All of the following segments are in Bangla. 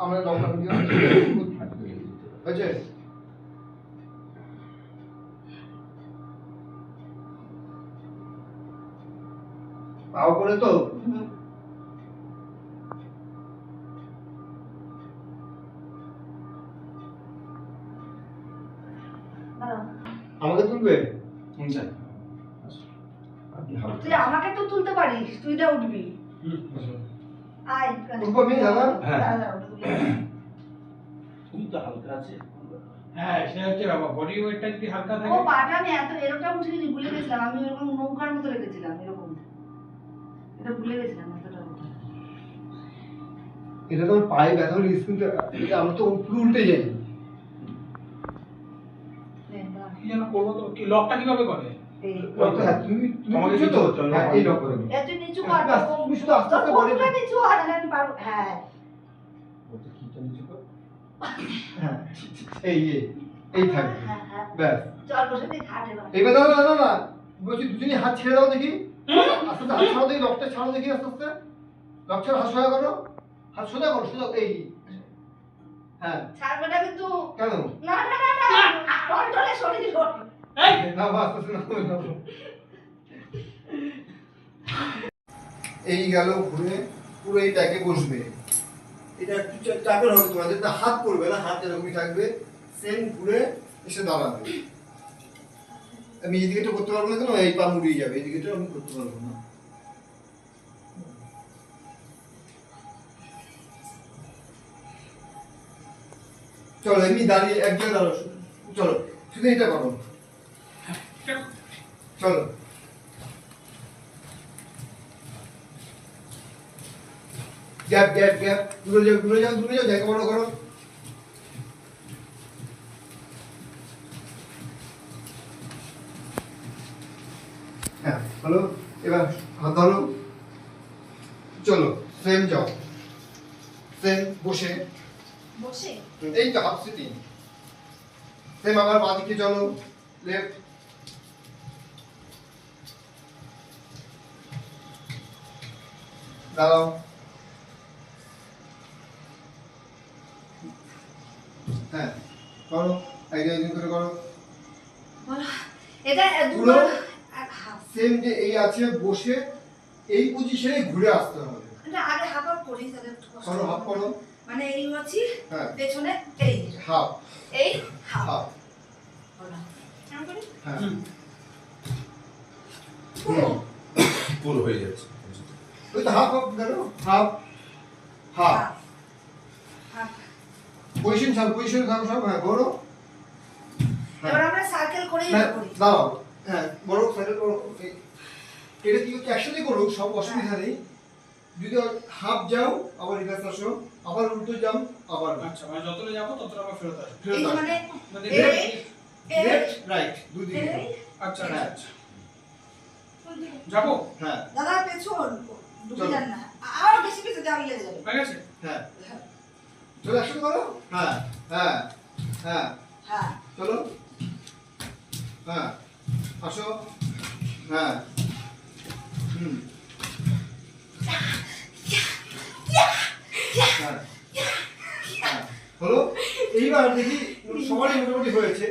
আমরা লম্বা দিয়ে হয়েছে। পাও করে তো আমাকে তুলবে? তুই আমাকে তো তুলতে পারিস, তুই যা উঠবি। আয় উঠবো আমি দাদা? তুমি তো হালকা আছে। হ্যাঁ সেটা হচ্ছে বাবা, বডি ওয়েটটা যদি হালকা থাকে। ও পাটা আমি এত এরকম উঠিনি, ভুলে গেছিলাম। আমি এরকম নৌকার মতো রেখেছিলাম, এরকম। এটা ভুলে গেছিলাম এতটা। এটা তো পায়ে ব্যথা হলে স্কুলটা আমরা তো পুরো উল্টে যাই। কি যেন করবো তো, কি লকটা কিভাবে করে? তুমি তোমাকে বুঝছো তো? তো হ্যাঁ, এই লক করে এত নিচু কর, তুমি শুধু আস্তে আস্তে বডি নিচু আর আমি পারবো। হ্যাঁ হ্যাঁ এই থাকবে ব্যাস। চল বসে তুই খাটে বস। এইবার দাও না না না বলছি দুজনই হাত ছেড়ে দাও দেখি, আস্তে আস্তে হাত ছাড়ো দেখি, লকটা ছাড়ো দেখি আস্তে আস্তে। লক ছাড়ো, হাত সোজা করো, হাত সোজা করো, সোজা এই হ্যাঁ। ছাড়বে না কিন্তু। কেন? না না না না, কন্ট্রোলে শরীর ধর। এই না আস্তে আস্তে না। এই গেল ঘুরে পুরো এই ট্যাকে বসবে। এটা একটু চাপের হবে তোমাদের, হাত পড়বে না, হাত এরকমই থাকবে। সেম ঘুরে এসে দাঁড়াবে। আমি এই দিকেটা করতে পারবো না কেন, এই পা মুড়িয়ে যাবে, এই দিকেটা আমি করতে পারবো না। চলো এমনি দাঁড়িয়ে এক জায়গায় দাঁড়াও, চলো শুধু এটা করো, চলো। গ্যাপ গ্যাপ গ্যাপ, দূরে যাও দূরে যাও দূরে যাও, জায়গা বড় করো। হ্যাঁ হলো, এবার হাত ধরো, চলো সেম যাও, সেম বসে বসে এই তো হাফ সিটিং। সেম আবার বাঁ দিকে চলো, লেফট, দাঁড়াও, হ্যাঁ করো, একদিন করে করো। এটা পুরো দুটো সেম যে এই আছে বসে এই পজিশনে ঘুরে আসতে হবে। এটা আগে হাফ আপ করি, তাহলে একটু কষ্ট করো, হাফ করো, মানে এই হচ্ছে হ্যাঁ পেছনে এই হাফ এই হাফ হাফ, হলো। কেমন করি? হ্যাঁ পুরো হয়ে যাচ্ছে। ওই তো হাফ হাফ করো, হাফ হাফ হাফ। পজিশন থাকো সব, হ্যাঁ করো। এবার আমরা সার্কেল করেই হ্যাঁ, করি। দাঁড়াও, হ্যাঁ বড় সাইকেল করো। এটা কি একসাথে করো, সব অসুবিধা নেই। যদি হাফ যাও আবার রিভার্স আসো, আবার উল্টো যাও, আবার আচ্ছা, মানে যতটা যাবো ততটা আবার ফেরত আসবে। ফেরত এই আসো। মানে মানে এই এই লেফট রাইট দুই দিকে এই আচ্ছা হ্যাঁ। আচ্ছা যাবো। হ্যাঁ দাদা পেছন ডুবে চলো। যান না, আরো বেশি বেশি যাওয়া লেগে যাবে। হয়ে গেছে? হ্যাঁ চলো একসাথে করো, হ্যাঁ হ্যাঁ হ্যাঁ হ্যাঁ চলো, হ্যাঁ আসো, হ্যাঁ হুম হ্যাঁ হ্যাঁ হলো। এইবার দেখি সবারই মোটামুটি হয়েছে।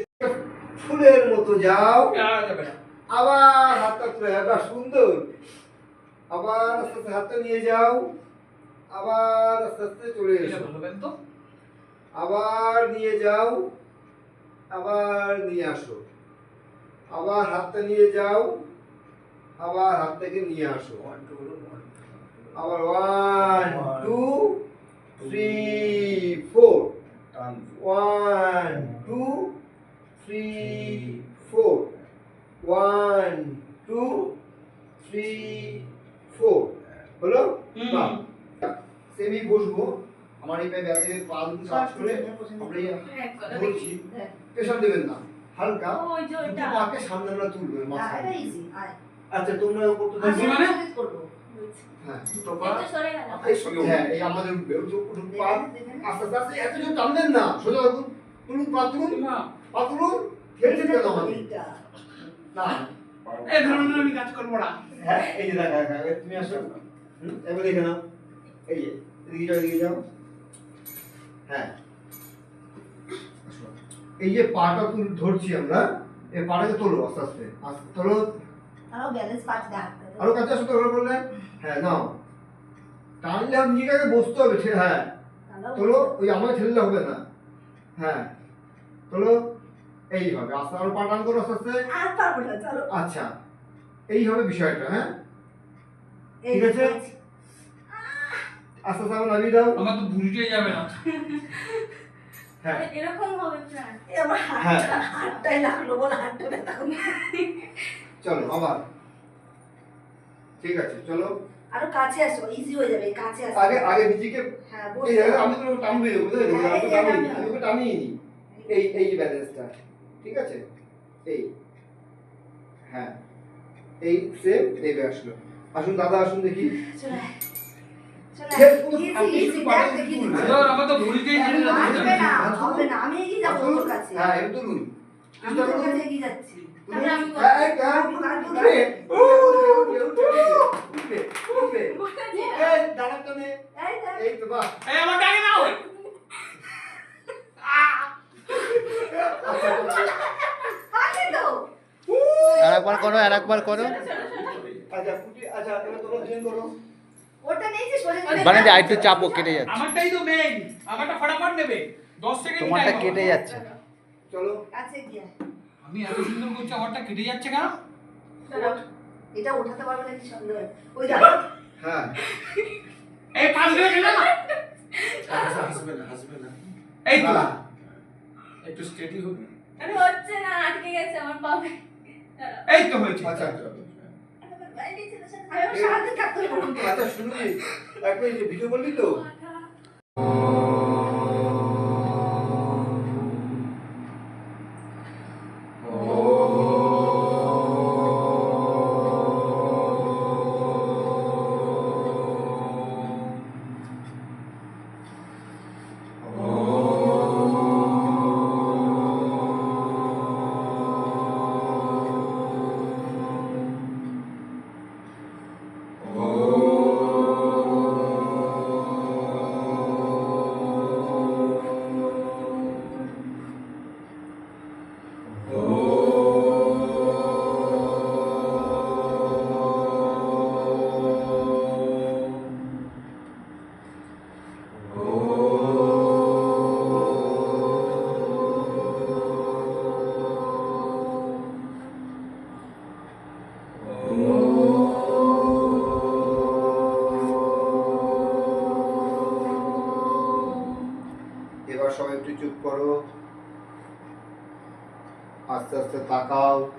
ফুলের মতো যাও, যাবে না। আবার হাতটা তুলে, হ্যাঁ সুন্দর, আবার আস্তে আস্তে হাতটা নিয়ে যাও, আবার আস্তে আস্তে চলে এটা এসো, বলবেন তো? আবার নিয়ে যাও, আবার নিয়ে আসো, আবার হাতটা নিয়ে যাও, আবার হাতটাকে নিয়ে আসো, আবার 1 2 3 4 1 2 3 4 1 2 3 4 হলো। বাহ, সেমি বসবো, আমার এই পায়ে ব্যথা, পা দুটো কাজ করে আমরা এই বলছি, প্রেশার দেবেন না, হালকা ওই যে দুটো ওইটা পাকে সামনে আমরা তুলবো এটা মাঝখানে। ইজি। আয় আচ্ছা তোমরা করতে আমি থাকো, মানে? করব। হ্যাঁ দুটো পা, একটু সরে গেল। এই সঙ্গে, হ্যাঁ এই আমাদের উঠবে, ওই যে উঠুন পা, আস্তে আস্তে আস্তে, এত জোর টানবেন না, সোজা রাখুন, তুলুন পা, তুলুন পা, তুলুন, ঠেলছেন কেন আমাকে? এইটা না এই ধরনের আমি কাজ করবো না। হ্যাঁ এই যে দেখা তুমি আসো, এবার দেখে নাও, এই যে এদিকে যাও, এদিকে যাও, হ্যাঁ এই যে পাটা ধরছি আমরা, এই পাটাকে তোলো আস্তে আস্তে আস্তে তোলো, আরো ব্যালেন্স পাচ্ছি না আরো কাছে আসো তো বললে। হ্যাঁ নাও, টানলে আর নিজেকে বসতে হবে। হ্যাঁ তোলো, ওই আমাকে ঠেললে হবে না। হ্যাঁ তোলো, এইভাবে আস্তে আরো পা টান করো আস্তে আস্তে। আর পারবো না, চলো। আচ্ছা এই হবে বিষয়টা। হ্যাঁ এই ঠিক আছে, আস্তে আস্তে আবার নামিয়ে দাও। আমার তো ভুলতেই যাবে না। হ্যাঁ এরকম হবে প্রাণ। এই আমার হ্যাঁ হাতটাই লাগলো, বল হাতটা ব্যথা করছে। চলো আবার, ঠিক আছে চলো। আরো কাছে আসো, ইজি হয়ে যাবে, কাছে আসো। আগে আগে নিজেকে হ্যাঁ এই বসে জায়গায় আমি তো টানবে দেবো, বুঝলে তো? হ্যাঁ, আমি এই টানি, জায়গায় আমি ওকে টানিয়ে নি। এই এই যে ব্যালেন্সটা, ঠিক আছে? এই হ্যাঁ এই সেম নেবে আসলো। আসুন দাদা আসুন দেখি। চলে আয়। চলে হে, আয়। তুমি- Easy, আপনি easy, শুধু দেখ পাটাকে দেখি তুলুন। দিচ্ছি। ধর, আমার তো ভুলতেই যাবে না। আসবে না, হবে না, আমি এগিয়ে যাবো তোর কাছে। হ্যাঁ এই তুলুন। আমি তোর কাছে এগিয়ে যাচ্ছি। তাহলে আমি করবো। হ্যাঁ, হ্যাঁ, উঠবে, উঠবে, উঠবে, উঠবে। এই, দাঁড়াতে নে। এই দেখ। এই তো বাহ। এই আমাকে আগে নাও। পারলি তো? আরেকবার করো, আরেকবার করো। আচ্ছা আচ্ছা এবার তোমরা দুজন করো। ওটা নেই যে সোজা করে- মানে যে আরেকটু চাপও কেটে যাচ্ছে, আমারটাই তো মেইন, আমারটা ফটাফট নেবে 10 সেকেন্ড। তোমারটা কেটে যাচ্ছে। চলো কাছে গিয়ে। আমি এত সুন্দর করছি, আমারটা কেটে যাচ্ছে কেন? এটা উঠাতে পারবে না কি সন্দেহ? ওই দেখো। হ্যাঁ এই পাঁচ ধরে গেল না। হাসবে না, হাসবে না। এই তো হ্যাঁ। একটু স্টেডি হবে। আরে হচ্ছে না, আটকে গেছে আমার পাবে। এই তো হয়েছে। আচ্ছা আমি সারাদিন থাকতে পারবো না। আচ্ছা শুনুন একবার এই যে ভিডিও বললি তো। এবার সবাই একটু চুপ করো, আস্তে আস্তে তাকাও,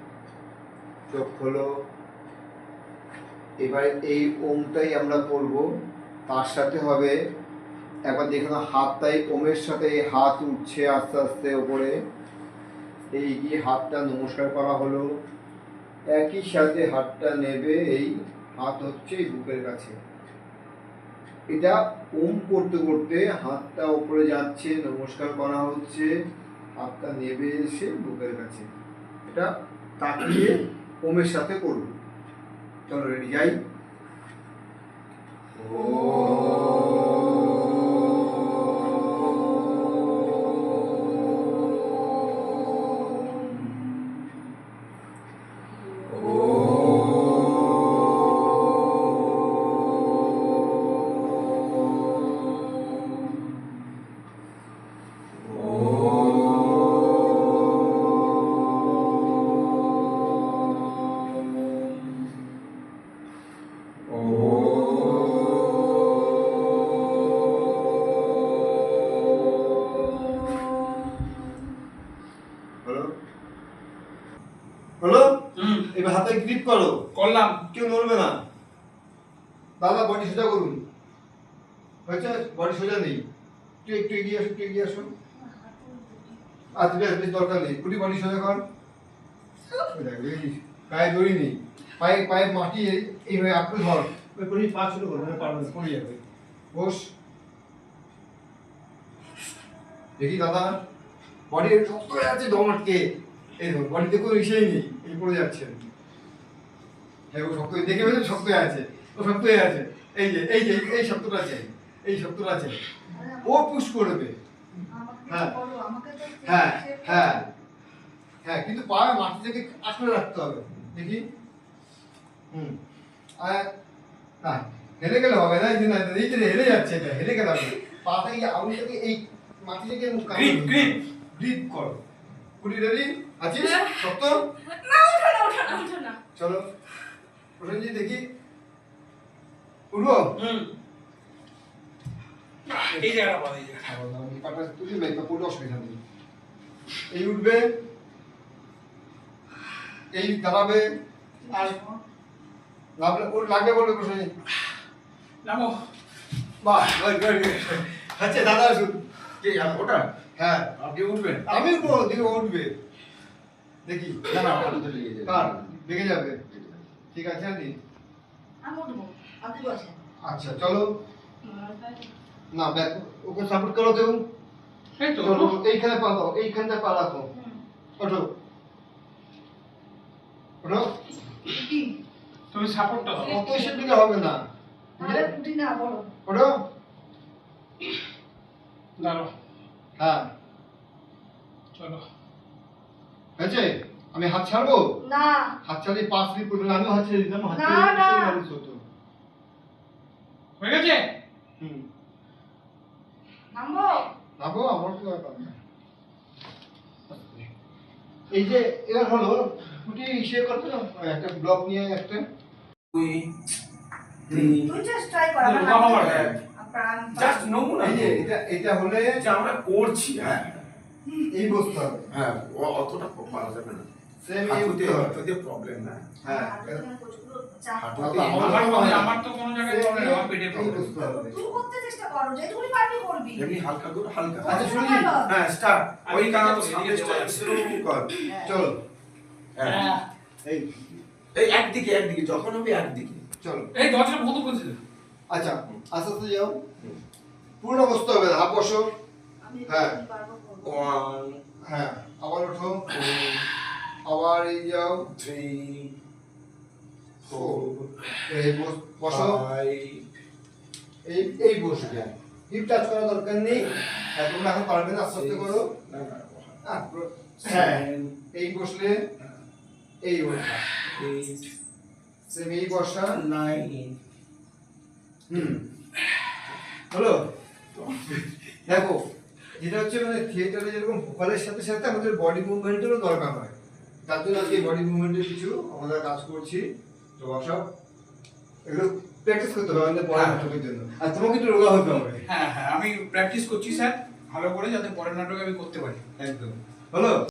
চোখ খোলো। এবার এই ওমটাই আমরা পড়বো, তার সাথে হবে একবার দেখুন হাতটাই ওমের সাথে এই হাত উঠছে আস্তে আস্তে ওপরে, এই গিয়ে হাতটা নমস্কার করা হলো। একই সাথে হাতটা নেবে, এই হাত হচ্ছে এই বুকের কাছে। এটা ওম করতে করতে হাতটা উপরে যাচ্ছে, নমস্কার করা হচ্ছে, হাতটা নেবে এসে বুকের কাছে। এটা তাকিয়ে ওমের সাথে করব। চলো রেডি যাই। হলো হলো, এবার হাতে গ্রিপ করো, করলাম। কেউ নড়বে না। দাদা বডি সোজা করুন, হয়েছে? বডি সোজা নেই, একটু এগিয়ে আসুন, একটু এগিয়ে আসুন। আচ্ছা বেশ বেশ, দরকার নেই, পুরি বডি সোজা কর। ওই দেখ, দেখিস পায়ে দড়ি নেই, পায়ে পায়ে মাটি এইভাবে আপনি ধর, ওই পুরি পা ছোট করবে না, পারবে না, পড়ে যাবে। বস দেখি দাদা, বডি শক্ত হয়ে আছে, দম আটকে। এই দেখুন বডিতে কোনো ইসেই নেই, এই পড়ে যাচ্ছেন। হ্যাঁ ও শক্ত, দেখে বেশি শক্ত হয়ে আছে, ও শক্ত হয়ে আছে। এই যে এই যে এই শক্তটা আছে, এই শক্তটা আছে, ও পুশ করবে। আমাকে হ্যাঁ। বলো, আমাকে তো হ্যাঁ shape হ্যাঁ করো। হ্যাঁ, কিন্তু পা মাটি থেকে আঁকড়ে রাখতে হবে। দেখি, আর না হেলে গেলে হবে না, এই যে না এই যে হেলে যাচ্ছে, এটা হেলে গেলে হবে না। পাটা এই আঙুলটাকে এই মাটি থেকে গ্রিপ গ্রিপ গ্রিপ করো। পুরি রেডি আছিস? সত্য? না ওঠো না ওঠো না ওঠো না চলো প্রসেনজি দেখি, উঠবো? এই জায়গাটা বল, এই জায়গা। আমি পাটা তুলি ভাই, পুরো অসুবিধা নেই। এই উঠবে, এই দাঁড়াবে, আর লাগবে বলবে প্রসেনজি। নামো। বাহ, গুড গুড গুড। আচ্ছা দাদা আসুন। কে ওটা হ্যাঁ, আপনি উঠবেন? আমি উঠবো, দিকে উঠবে। দেখি, না না ওটা তো লেগে যাবে। কার লেগে যাবে? ঠিক আছে আন্টি। আমি উঠবো, আপনি বসেন। আচ্ছা চলো, না ব্যাক ওকে সাপোর্ট করো কেউ। এই তো চলো এইখানে পা দাও, এইখানটা পা রাখো। ওঠো ওঠো। কি? তুমি সাপোর্টটা দাও। অত এসে দিলে হবে না। আরে উঠি না, বলো। ওঠো। দাঁড়াও, হ্যাঁ, চলো। হয়েছে? আমি হাত ছাড়বো? না, হাত ছাড়িয়ে পা স্লিপ করবে না, আমিও হাত ছেড়ে দিতাম। হাত না, ছেড়ে না। দিলে মানুষ হতো। হয়ে গেছে? হুম, নামবো? ভাবো আমার তো ব্যাপার না। এই যে এবার হলো দুটি ইসে করতে না, একটা ব্লক নিয়ে একটা তুই তুই just try কর, আমার বাবা, হাত হ্যাঁ। থেকে। প্রাণ জাস্ট নমুনা এই যে এটা হলে যে আমরা করছি। হ্যাঁ এই বসতে হবে। হ্যাঁ অতটা পারা যাবে না। সেম এই হাঁটুতে উঠতে হবে। হাঁটুতে প্রবলেম না। হ্যাঁ, প্রচুর চাপ। হাঁটুতে আমার তো কোনো জায়গায় প্রবলেম, আমার পেটে এই প্রবলেম। বসতে হবে। তুই করতে চেষ্টা করো, যেটুকুনি পারবি করবি। এমনি হালকা করে হালকা। আচ্ছা শুনি, হ্যাঁ স্টার্ট। আমি ওই কাজ এদিকে সামনে যাবো, এদিকে শুরু কর। চল হ্যাঁ হ্যাঁ। এই এই একদিকে যখন হবে একদিকে। চলো। এই দরজাটা বন্ধ করে দিলে। আচ্ছা আস্তে আস্তে যাও, পুরো বসতে হবে, হাফ বসো। আমি হ্যাঁ। পারবো করবো। 1 হ্যাঁ, আবার ওঠো, আবার এই যাও, 3 4 এই বসো, 5 এই বসবে। হিপ টাচ করার দরকার নেই, তোমরা এখন পারবে না, আস্তে আস্তে করো। না না হ্যাঁ, 7 এই বসলে এই বসা, 8 সেম এই বসা। 9 হলো? দেখো, যেটা হচ্ছে মানে থিয়েটারে যেরকম ভোকালের সাথে সাথে আমাদের বডি মুভমেন্টেরও দরকার হয়, তার জন্য আজকে বডি মুভমেন্টের কিছু আমরা কাজ করছি। তো সব এগুলো প্র্যাকটিস করতে হবে আমাদের পরের নাটকের জন্য, আর তোমাকে একটু রোগা হতে হবে। হ্যাঁ হ্যাঁ, আমি প্র্যাকটিস করছি স্যার ভালো করে, যাতে পরের নাটকে আমি করতে পারি। একদম হলো।